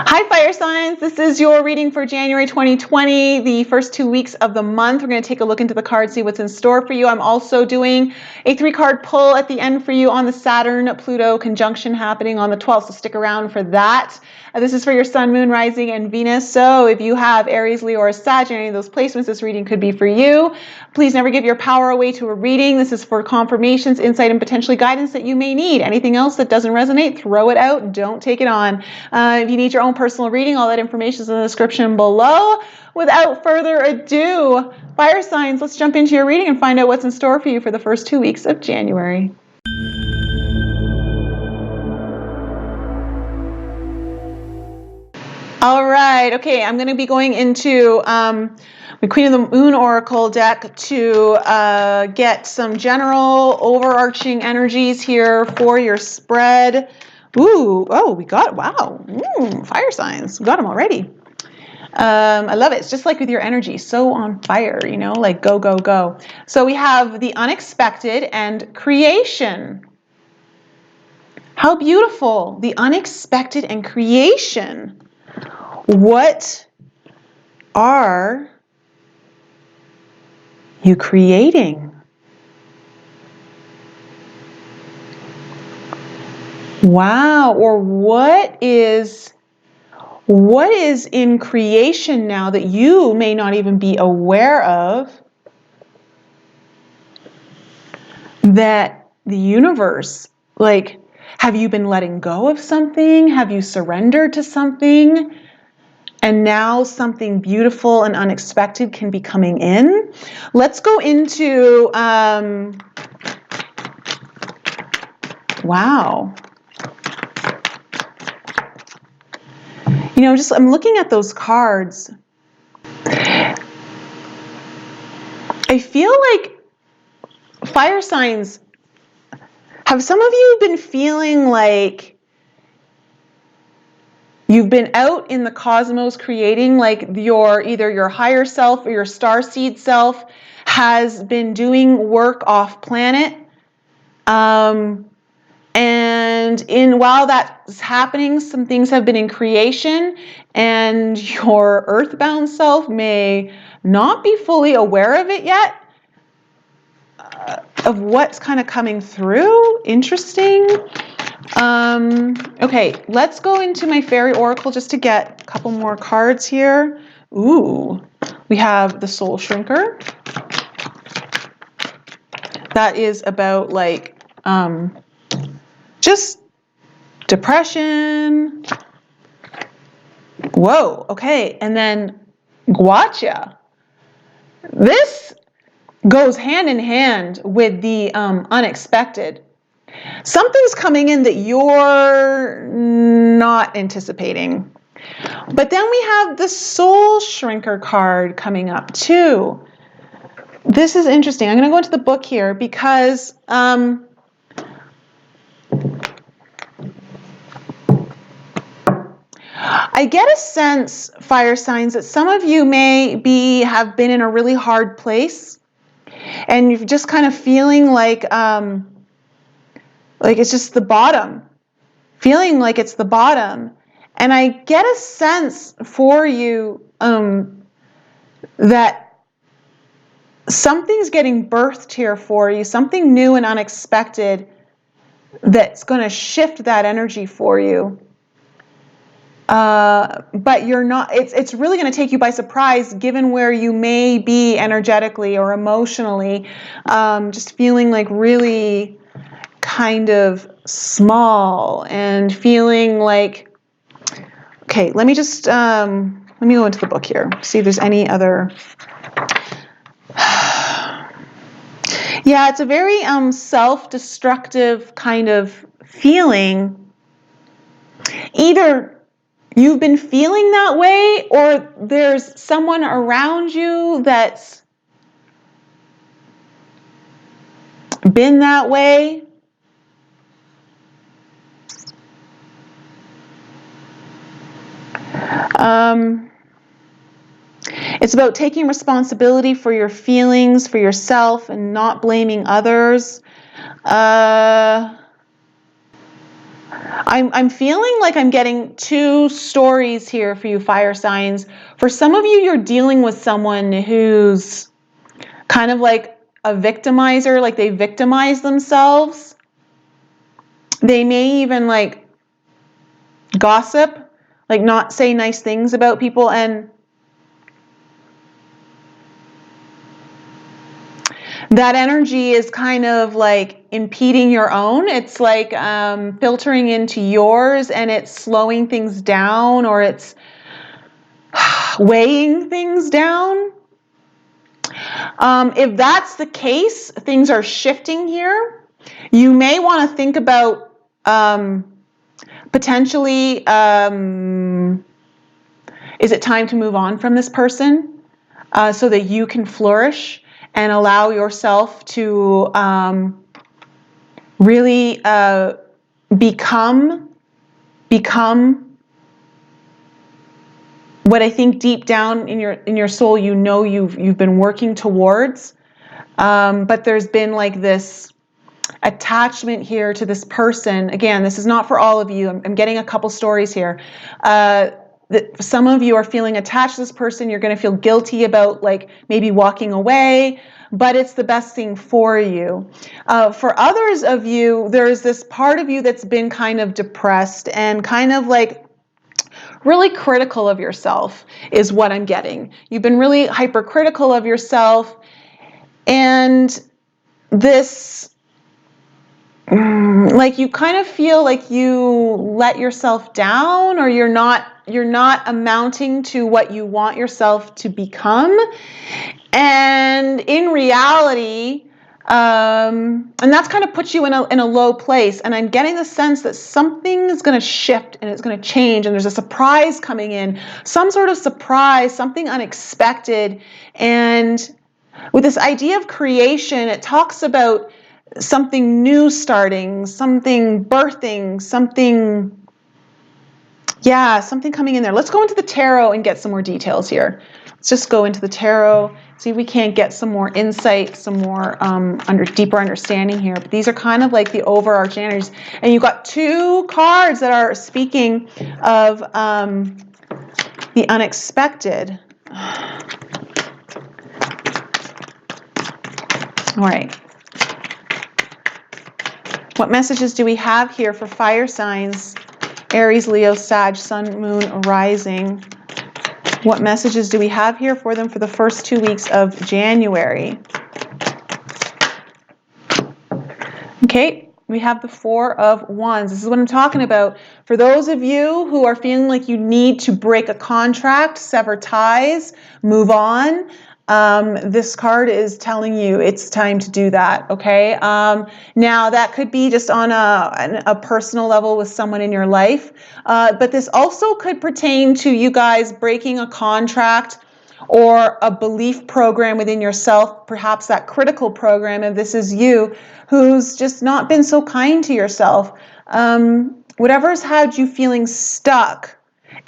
Hi fire signs, this is your reading for January 2020, the first 2 weeks of the month. We're going to take a look into the cards, see what's in store for you. I'm also doing a 3-card pull at the end for you on the Saturn-Pluto conjunction happening on the 12th, so stick around for that. This is for your sun, moon, rising, and Venus. So if you have Aries, Leo, or Sag in any of those placements, this reading could be for you. Please never give your power away to a reading. This is for confirmations, insight, and potentially guidance that you may need. Anything else that doesn't resonate, throw it out. Don't take it on. If you need your own personal reading, all that information is in the description below. Without further ado, fire signs, let's jump into your reading and find out what's in store for you for the first 2 weeks of January. All right, okay, I'm going to be going into the Queen of the Moon Oracle deck to get some general overarching energies here for your spread. Ooh, oh, we got, wow, fire signs, we got them already. I love it. It's just like with your energy, so on fire, you know, like go, go, go. So we have the unexpected and creation. How beautiful, the unexpected and creation. What are you creating? Wow, or what is in creation now that you may not even be aware of, that the universe, like, have you been letting go of something? Have you surrendered to something? And now something beautiful and unexpected can be coming in. Let's go into, wow. You know, I'm looking at those cards. I feel like fire signs, have some of you been feeling like you've been out in the cosmos creating, like either your higher self or your starseed self has been doing work off planet. And while that's happening, some things have been in creation, and your earthbound self may not be fully aware of it yet, of what's kind of coming through. Interesting. Okay, let's go into my fairy oracle just to get a couple more cards here. Ooh, we have the soul shrinker. That is about like just depression. Whoa, okay, and then guacha. This goes hand in hand with the unexpected. Something's coming in that you're not anticipating. But then we have the soul shrinker card coming up too. This is interesting. I'm going to go into the book here because I get a sense, fire signs, that some of you may have been in a really hard place, and you're just kind of feeling like it's just the bottom, feeling like it's the bottom. And I get a sense for you that something's getting birthed here for you, something new and unexpected that's going to shift that energy for you. But you're not, it's really going to take you by surprise given where you may be energetically or emotionally, just feeling like really kind of small and feeling like, okay, let me just, let me go into the book here, see if there's any other. Yeah, it's a very self-destructive kind of feeling. Either you've been feeling that way, or there's someone around you that's been that way. It's about taking responsibility for your feelings, for yourself, and not blaming others. I'm feeling like I'm getting two stories here for you fire signs. For some of you, you're dealing with someone who's kind of like a victimizer, like they victimize themselves. They may even like gossip, like not say nice things about people, and that energy is kind of like impeding your own. It's like filtering into yours, and it's slowing things down, or it's weighing things down. If that's the case, things are shifting here. You may want to think about potentially, is it time to move on from this person so that you can flourish and allow yourself to really become what I think deep down in your soul you know you've been working towards, but there's been like this attachment here to this person. Again, this is not for all of you. I'm getting a couple stories here. That some of you are feeling attached to this person. You're going to feel guilty about like maybe walking away, but it's the best thing for you. For others of you, there's this part of you that's been kind of depressed and kind of like really critical of yourself is what I'm getting. You've been really hypercritical of yourself, and this, like you kind of feel like you let yourself down, or you're not amounting to what you want yourself to become. And in reality, and that's kind of puts you in a low place. And I'm getting the sense that something is going to shift and it's going to change. And there's a surprise coming in, some sort of surprise, something unexpected. And with this idea of creation, it talks about something new starting, something birthing, something coming in there. Let's go into the tarot and get some more details here. Let's just go into the tarot, see if we can't get some more insight, some more deeper understanding here. But these are kind of like the overarching energies. And you've got two cards that are speaking of the unexpected. All right. What messages do we have here for fire signs? Aries, Leo, Sag, Sun, Moon, Rising. What messages do we have here for them for the first 2 weeks of January? Okay, we have the Four of Wands. This is what I'm talking about. For those of you who are feeling like you need to break a contract, sever ties, move on, this card is telling you it's time to do that, okay? Now, that could be just on a personal level with someone in your life, but this also could pertain to you guys breaking a contract or a belief program within yourself, perhaps that critical program, and this is you, who's just not been so kind to yourself. Whatever's had you feeling stuck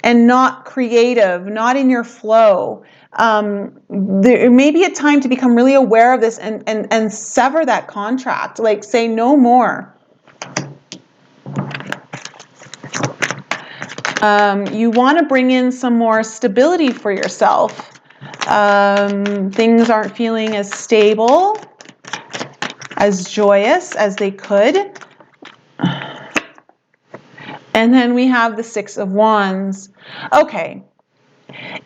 and not creative, not in your flow, there may be a time to become really aware of this and sever that contract, like say no more. You want to bring in some more stability for yourself. Things aren't feeling as stable, as joyous as they could. And then we have the Six of Wands. Okay.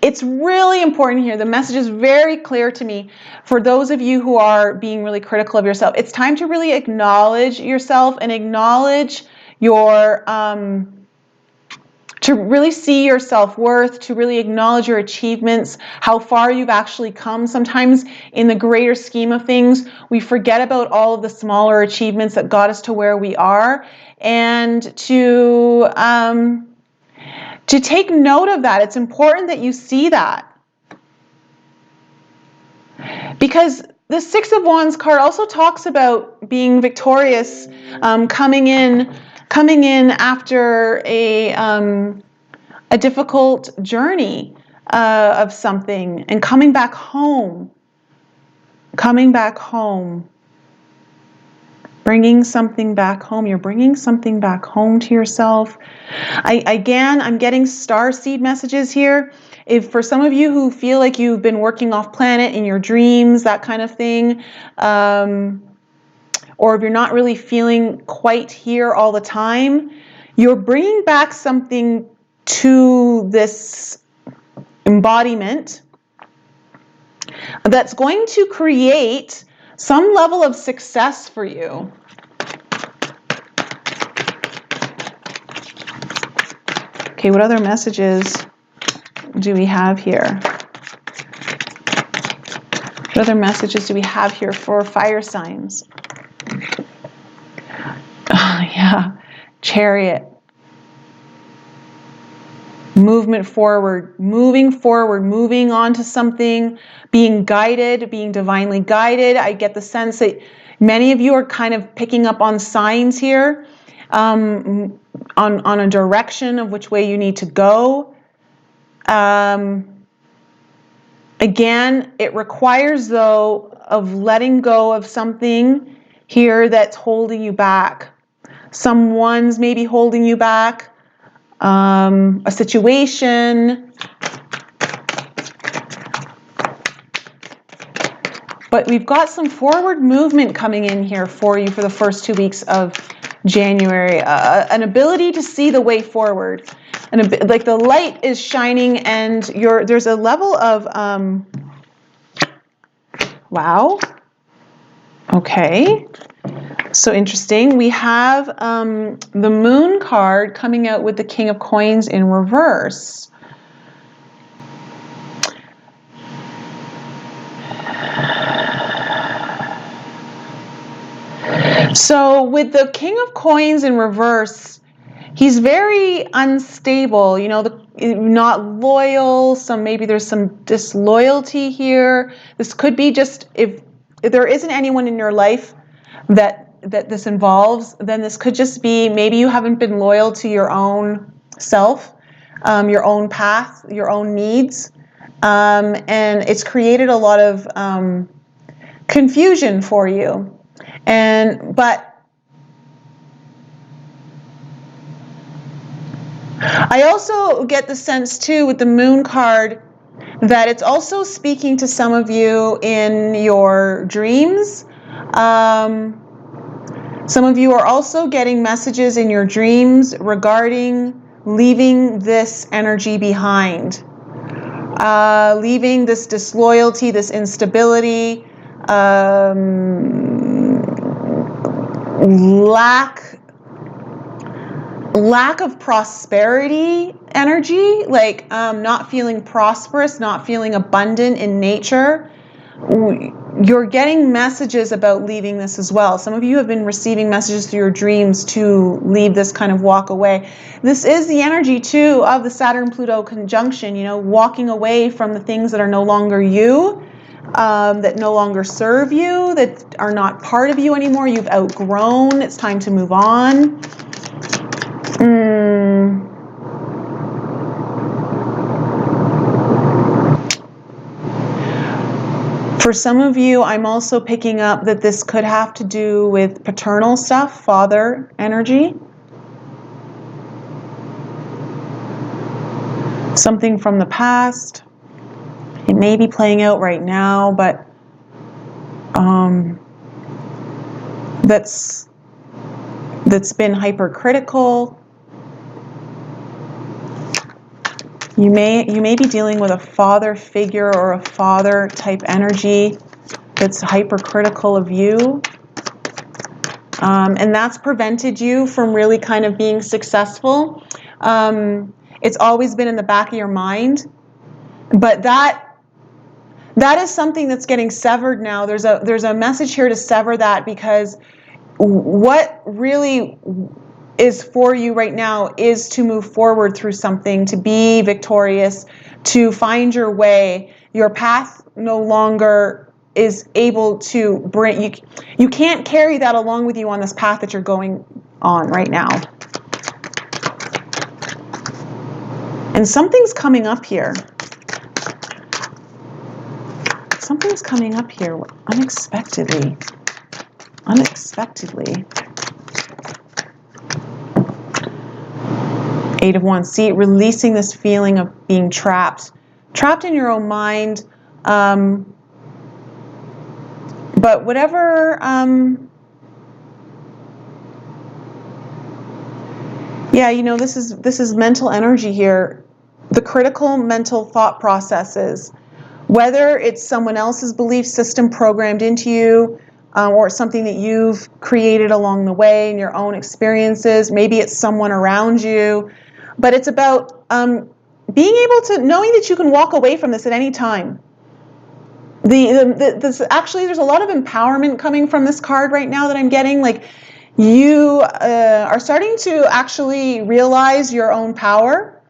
It's really important here. The message is very clear to me. For those of you who are being really critical of yourself, it's time to really acknowledge yourself and acknowledge your, to really see your self-worth, to really acknowledge your achievements, how far you've actually come. Sometimes in the greater scheme of things, we forget about all of the smaller achievements that got us to where we are, and to take note of that. It's important that you see that. Because the Six of Wands card also talks about being victorious, coming in after a difficult journey of something, and coming back home. Coming back home. Bringing something back home. You're bringing something back home to yourself. Again, I'm getting star seed messages here. If for some of you who feel like you've been working off planet in your dreams, that kind of thing, or if you're not really feeling quite here all the time, you're bringing back something to this embodiment that's going to create some level of success for you. Okay, what other messages do we have here? What other messages do we have here for fire signs? Yeah, Chariot. Movement forward, moving on to something, being guided, being divinely guided. I get the sense that many of you are kind of picking up on signs here, on a direction of which way you need to go. Again, it requires, though, of letting go of something here that's holding you back. Someone's maybe holding you back. A situation, but we've got some forward movement coming in here for you for the first 2 weeks of January, an ability to see the way forward, and like the light is shining, and there's a level of wow, okay. So interesting. We have the Moon card coming out with the King of Coins in reverse. So with the King of Coins in reverse, he's very unstable, you know, not loyal. Maybe there's some disloyalty here. This could be just if there isn't anyone in your life that this involves, then this could just be maybe you haven't been loyal to your own self, your own path, your own needs, and it's created a lot of confusion for you. But I also get the sense too with the Moon card that it's also speaking to some of you in your dreams. Some of you are also getting messages in your dreams regarding leaving this energy behind, leaving this disloyalty, this instability, lack of prosperity energy, like not feeling prosperous, not feeling abundant in nature. You're getting messages about leaving this as well. Some of you have been receiving messages through your dreams to leave this, kind of walk away. This is the energy too of the Saturn-Pluto conjunction, you know, walking away from the things that are no longer you, that no longer serve you, that are not part of you anymore. You've outgrown. It's time to move on. For some of you, I'm also picking up that this could have to do with paternal stuff, father energy. Something from the past. It may be playing out right now, but that's been hypercritical. You may be dealing with a father figure or a father type energy that's hypercritical of you. And that's prevented you from really kind of being successful. It's always been in the back of your mind. But that is something that's getting severed now. There's a message here to sever that, because what really is for you right now is to move forward through something, to be victorious, to find your way. Your path no longer is able to bring you can't carry that along with you on this path that you're going on right now. And something's coming up here. Something's coming up here unexpectedly. unexpectedly. Eight of Wands. See, releasing this feeling of being trapped in your own mind. But whatever, yeah, you know, this is mental energy here. The critical mental thought processes, whether it's someone else's belief system programmed into you, or something that you've created along the way in your own experiences. Maybe it's someone around you, but it's about being able to, knowing that you can walk away from this at any time. Actually, there's a lot of empowerment coming from this card right now that I'm getting. Like, you are starting to actually realize your own power,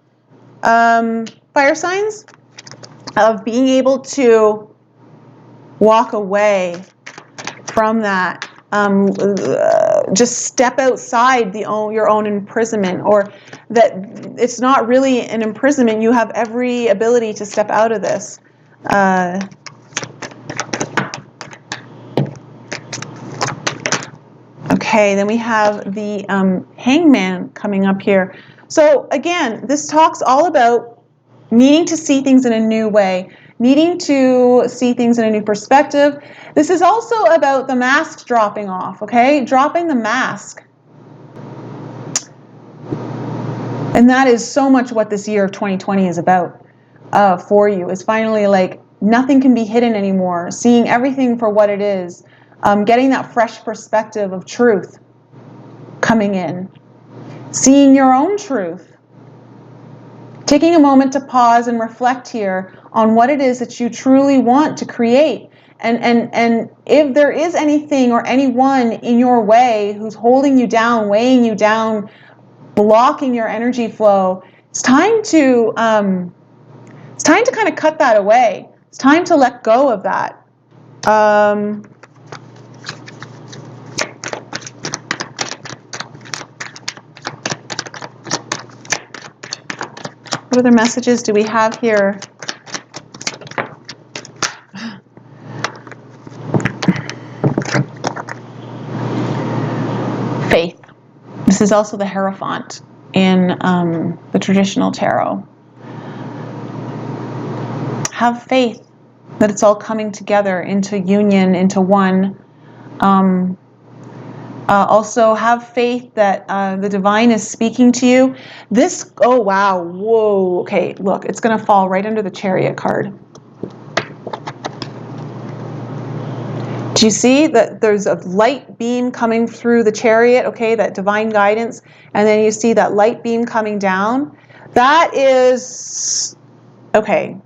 fire signs, of being able to walk away from that. Just step outside your own imprisonment, or that it's not really an imprisonment. You have every ability to step out of this. Okay, then we have the Hangman coming up here. So again, this talks all about needing to see things in a new way, needing to see things in a new perspective. This is also about the mask dropping off, okay? Dropping the mask. And that is so much what this year of 2020 is about for you, is finally like nothing can be hidden anymore, seeing everything for what it is. Getting that fresh perspective of truth coming in, seeing your own truth, taking a moment to pause and reflect here on what it is that you truly want to create, and if there is anything or anyone in your way who's holding you down, weighing you down, blocking your energy flow, it's time to kind of cut that away. It's time to let go of that. What other messages do we have here? Faith. This is also the Hierophant in the traditional tarot. Have faith that it's all coming together into union, into one. Also have faith that the divine is speaking to you. This, oh wow, whoa, okay, look, it's going to fall right under the Chariot card. Do you see that there's a light beam coming through the Chariot, okay, that divine guidance, and then you see that light beam coming down? That is, okay.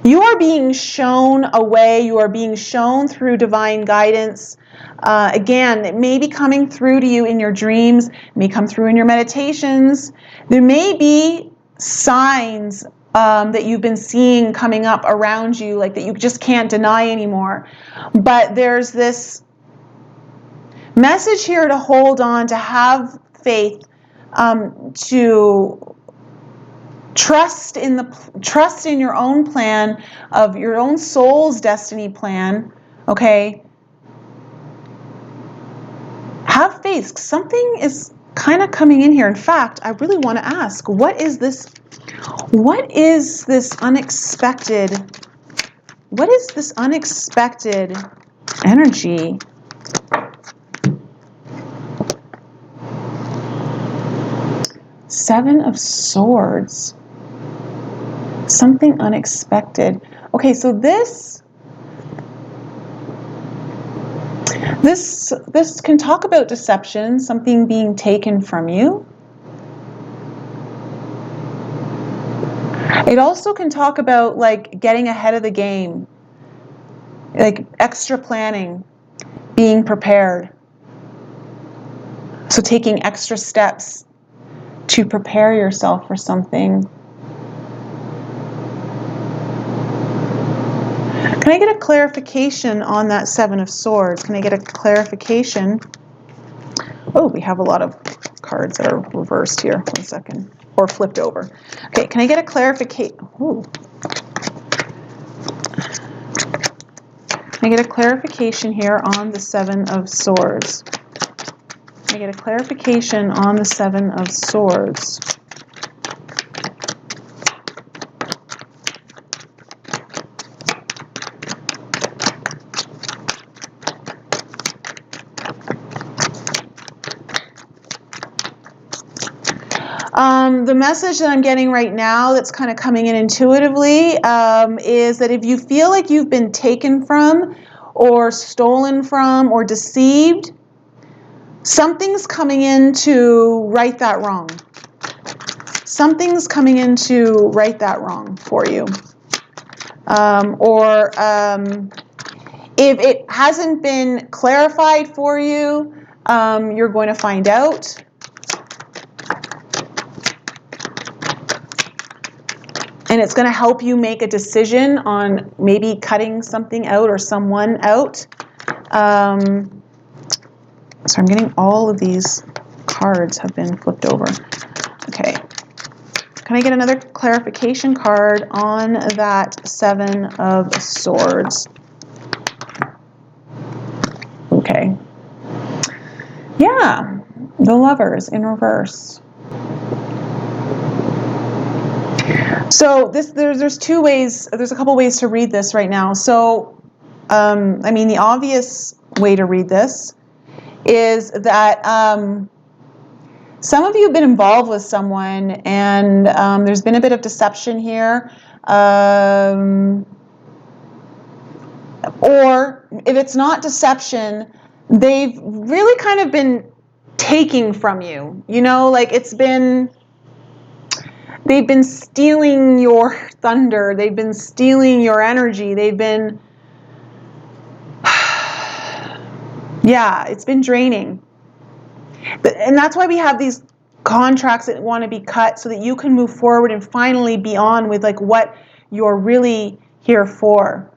You are being shown a way, you are being shown through divine guidance. Again, it may be coming through to you in your dreams, it may come through in your meditations. There may be signs that you've been seeing coming up around you, like that you just can't deny anymore. But there's this message here to hold on, to have faith, to trust in your own plan of your own soul's destiny plan, okay? Have faith. Something is kind of coming in here. In fact, I really want to ask, what is this unexpected energy? Seven of Swords. Something unexpected. Okay, so this can talk about deception, something being taken from you. It also can talk about like getting ahead of the game, like extra planning, being prepared. So taking extra steps to prepare yourself for something. Can I get a clarification on that Seven of Swords? Can I get a clarification? Oh, we have a lot of cards that are reversed here. 1 second. Or flipped over. Okay, can I get a clarification? Can I get a clarification here on the Seven of Swords. I get a clarification on the Seven of Swords. The message that I'm getting right now that's kind of coming in intuitively is that if you feel like you've been taken from or stolen from or deceived, something's coming in to right that wrong. Something's coming in to right that wrong for you. If it hasn't been clarified for you, you're going to find out. And it's going to help you make a decision on maybe cutting something out or someone out. So I'm getting all of these cards have been flipped over. Okay. Can I get another clarification card on that Seven of Swords? Okay. Yeah. The Lovers in reverse. So there's two ways, there's a couple ways to read this right now. So, I mean, the obvious way to read this is that some of you have been involved with someone and there's been a bit of deception here. Or if it's not deception, they've really kind of been taking from you. You know, like they've been stealing your thunder. They've been stealing your energy. They've been, yeah, it's been draining. And that's why we have these contracts that want to be cut so that you can move forward and finally be on with like what you're really here for.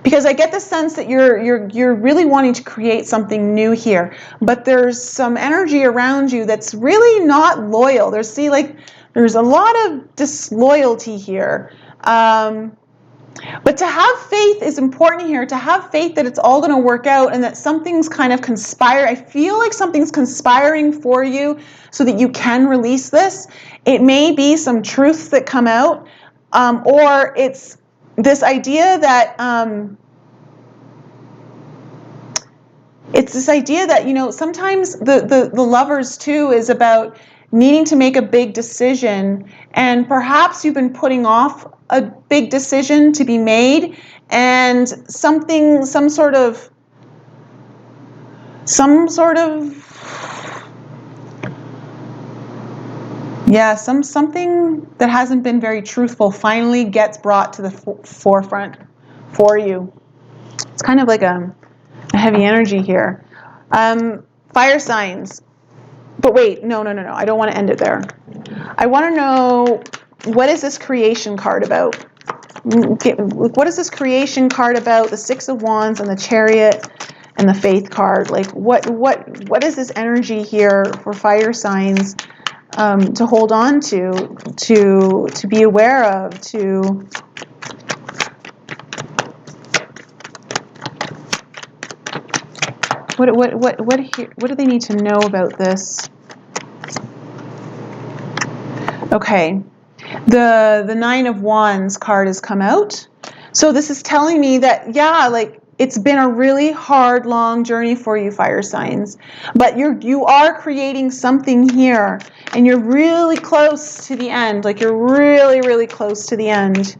Because I get the sense that you're really wanting to create something new here, but there's some energy around you that's really not loyal. There's a lot of disloyalty here. But to have faith is important here, to have faith that it's all going to work out and that something's kind of conspire. I feel like something's conspiring for you so that you can release this. It may be some truths that come out, or it's this idea that you know, sometimes the Lovers too is about needing to make a big decision, and perhaps you've been putting off a big decision to be made, and something that hasn't been very truthful finally gets brought to the forefront for you. It's kind of like a heavy energy here. Fire signs. But wait, no. I don't want to end it there. I want to know, what is this creation card about? What is this creation card about? The Six of Wands and the Chariot and the Faith card. Like, what is this energy here for fire signs to hold on to be aware of, to what do they need to know about this? Okay, the Nine of Wands card has come out. So this is telling me that, yeah, like it's been a really hard, long journey for you, fire signs. But you are creating something here, and you're really close to the end. Like you're really, really close to the end.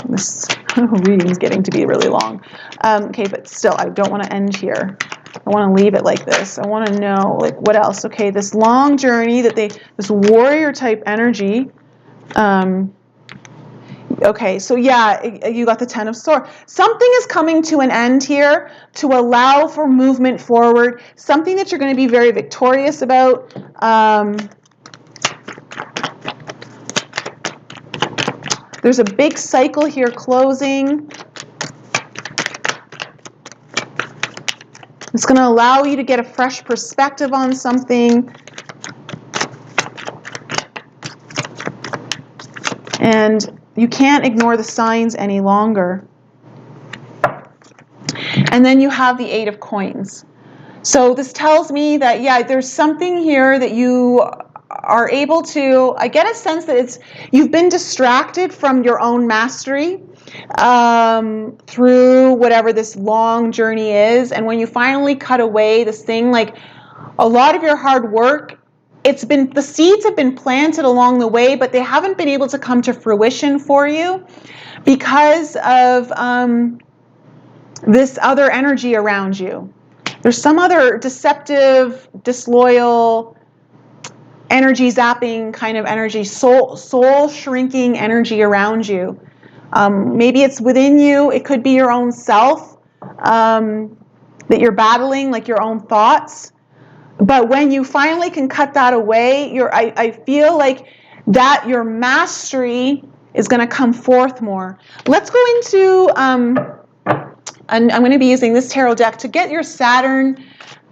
This reading is getting to be really long. Okay, but still, I don't want to end here. I want to leave it like this. I want to know, like, what else? Okay, this long journey this warrior type energy. Okay, so yeah, you got the Ten of Swords. Something is coming to an end here to allow for movement forward. Something that you're going to be very victorious about. There's a big cycle here closing. It's going to allow you to get a fresh perspective on something. And you can't ignore the signs any longer. And then you have the 8 of coins. So this tells me that, yeah, there's something here that you are able to, I get a sense that you've been distracted from your own mastery through whatever this long journey is. And when you finally cut away this thing, like a lot of your hard work, the seeds have been planted along the way, but they haven't been able to come to fruition for you because of this other energy around you. There's some other deceptive, disloyal, energy zapping kind of energy, soul shrinking energy around you. Maybe it's within you. It could be your own self that you're battling, like your own thoughts. But when you finally can cut that away, I feel like that your mastery is going to come forth more. Let's go into, I'm going to be using this tarot deck to get your Saturn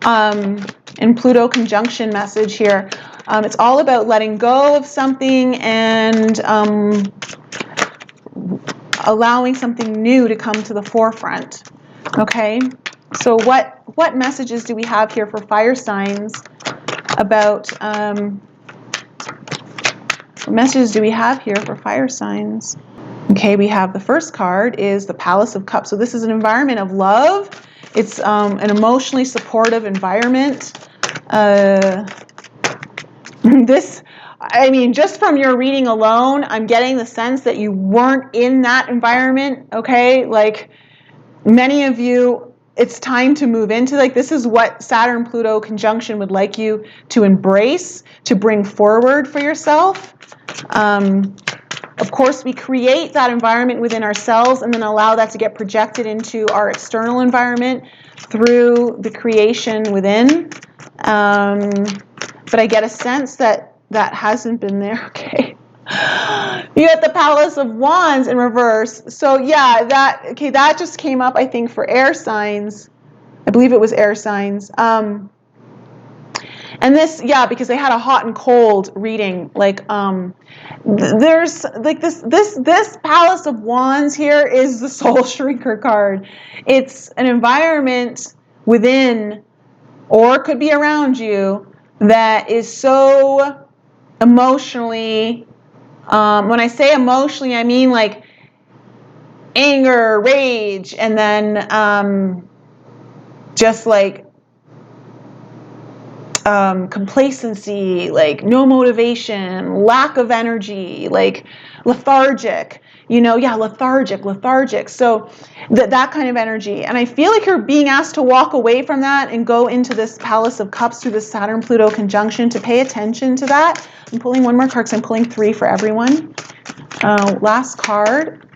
and Pluto conjunction message here. It's all about letting go of something and allowing something new to come to the forefront. Okay? So what messages do we have here for fire signs about, what messages do we have here for fire signs? Okay, we have the first card is the Palace of Cups. So this is an environment of love. It's an emotionally supportive environment. Just from your reading alone, I'm getting the sense that you weren't in that environment, okay? Like many of you, it's time to move into, like, this is what Saturn-Pluto conjunction would like you to embrace, to bring forward for yourself. Of course, we create that environment within ourselves and then allow that to get projected into our external environment through the creation within. But I get a sense that hasn't been there, okay? You got the Palace of Wands in reverse. So yeah, that just came up, I think, for air signs. I believe it was air signs. And this, yeah, because they had a hot and cold reading. Like, there's like this Palace of Wands here is the Soul Shrinker card. It's an environment within, or it could be around you, that is so emotionally, when I say emotionally, I mean like anger, rage, and then just like complacency, like no motivation, lack of energy, like lethargic, lethargic. So that kind of energy. And I feel like you're being asked to walk away from that and go into this Palace of Cups through the Saturn-Pluto conjunction, to pay attention to that. I'm pulling one more card because I'm pulling 3 for everyone. Last card.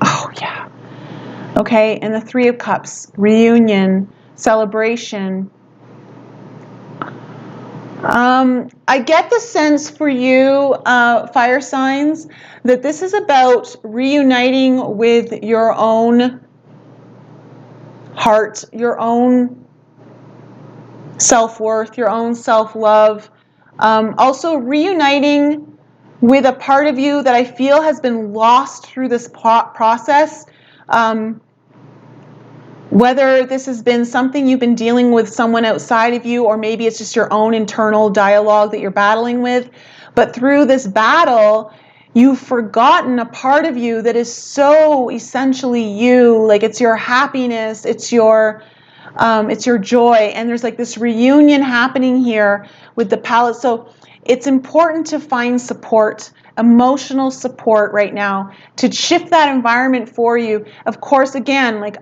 Oh, yeah. Okay, and the 3 of Cups, reunion, celebration. I get the sense for you, fire signs, that this is about reuniting with your own heart, your own self-worth, your own self-love. Also reuniting with a part of you that I feel has been lost through this process. Whether this has been something you've been dealing with someone outside of you, or maybe it's just your own internal dialogue that you're battling with. But through this battle, you've forgotten a part of you that is so essentially you. Like it's your happiness, it's your joy. And there's like this reunion happening here with the Palace. So it's important to find support, emotional support right now, to shift that environment for you. Of course, again, like,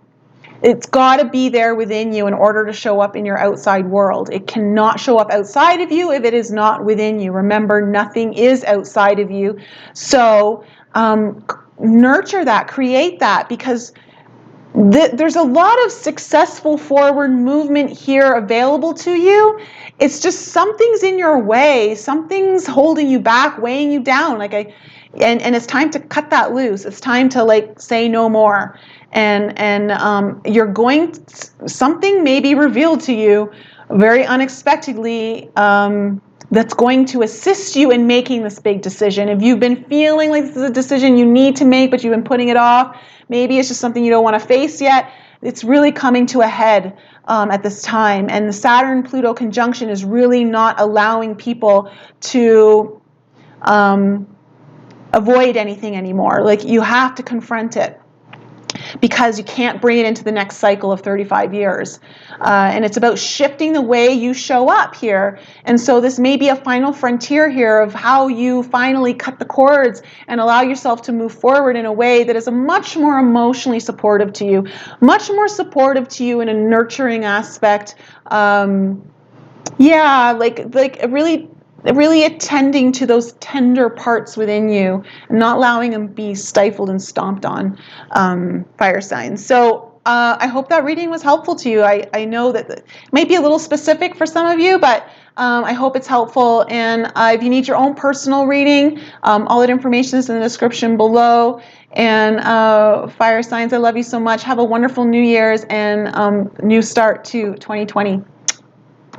it's got to be there within you in order to show up in your outside world. It cannot show up outside of you if it is not within you. Remember, nothing is outside of you. So nurture that, create that, because there's a lot of successful forward movement here available to you. It's just something's in your way. Something's holding you back, weighing you down. And it's time to cut that loose. It's time to like say no more. And something may be revealed to you very unexpectedly that's going to assist you in making this big decision. If you've been feeling like this is a decision you need to make, but you've been putting it off, maybe it's just something you don't want to face yet, it's really coming to a head at this time. And the Saturn-Pluto conjunction is really not allowing people to avoid anything anymore. Like, you have to confront it, because you can't bring it into the next cycle of 35 years. And it's about shifting the way you show up here. And so this may be a final frontier here of how you finally cut the cords and allow yourself to move forward in a way that is a much more emotionally supportive to you, much more supportive to you in a nurturing aspect. Yeah, like really attending to those tender parts within you and not allowing them to be stifled and stomped on, fire signs. So I hope that reading was helpful to you. I know that it might be a little specific for some of you, but I hope it's helpful. And if you need your own personal reading, all that information is in the description below. And fire signs, I love you so much. Have a wonderful New Year's and new start to 2020.